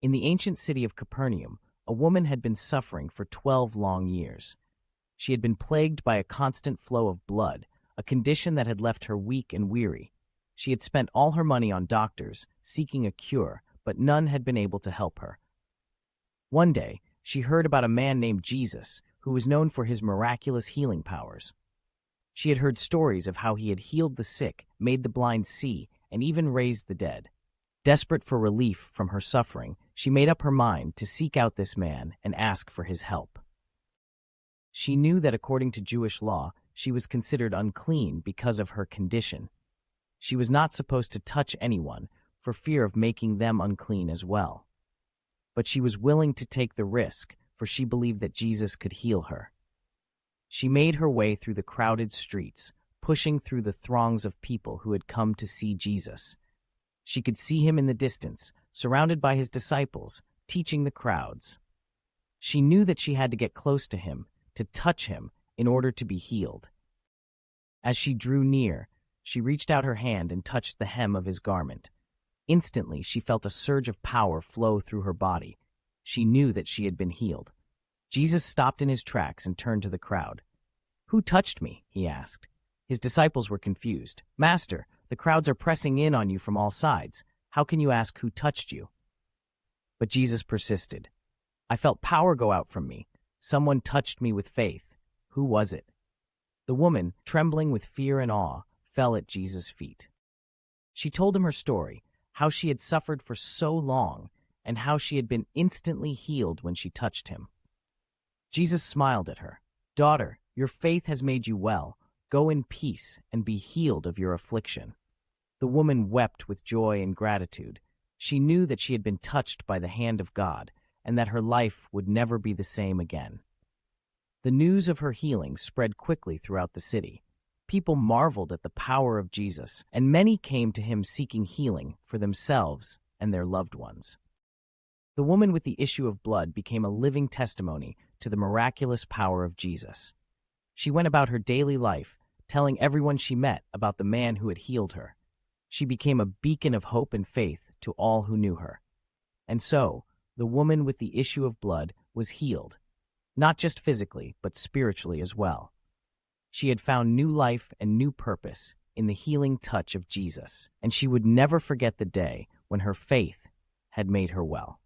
In the ancient city of Capernaum, a woman had been suffering for 12 long years. She had been plagued by a constant flow of blood, a condition that had left her weak and weary. She had spent all her money on doctors, seeking a cure, but none had been able to help her. One day, she heard about a man named Jesus, who was known for his miraculous healing powers. She had heard stories of how he had healed the sick, made the blind see, and even raised the dead. Desperate for relief from her suffering, she made up her mind to seek out this man and ask for his help. She knew that according to Jewish law, she was considered unclean because of her condition. She was not supposed to touch anyone for fear of making them unclean as well. But she was willing to take the risk, for she believed that Jesus could heal her. She made her way through the crowded streets, pushing through the throngs of people who had come to see Jesus. She could see him in the distance, surrounded by his disciples, teaching the crowds. She knew that she had to get close to him, to touch him, in order to be healed. As she drew near, she reached out her hand and touched the hem of his garment. Instantly, she felt a surge of power flow through her body. She knew that she had been healed. Jesus stopped in his tracks and turned to the crowd. "Who touched me?" he asked. His disciples were confused. "Master, the crowds are pressing in on you from all sides. How can you ask who touched you?" But Jesus persisted. "I felt power go out from me. Someone touched me with faith. Who was it?" The woman, trembling with fear and awe, fell at Jesus' feet. She told him her story, how she had suffered for so long, and how she had been instantly healed when she touched him. Jesus smiled at her. "Daughter, your faith has made you well. Go in peace and be healed of your affliction." The woman wept with joy and gratitude. She knew that she had been touched by the hand of God, and that her life would never be the same again. The news of her healing spread quickly throughout the city. People marveled at the power of Jesus, and many came to him seeking healing for themselves and their loved ones. The woman with the issue of blood became a living testimony to the miraculous power of Jesus. She went about her daily life, telling everyone she met about the man who had healed her. She became a beacon of hope and faith to all who knew her. And so, the woman with the issue of blood was healed, not just physically, but spiritually as well. She had found new life and new purpose in the healing touch of Jesus, and she would never forget the day when her faith had made her well.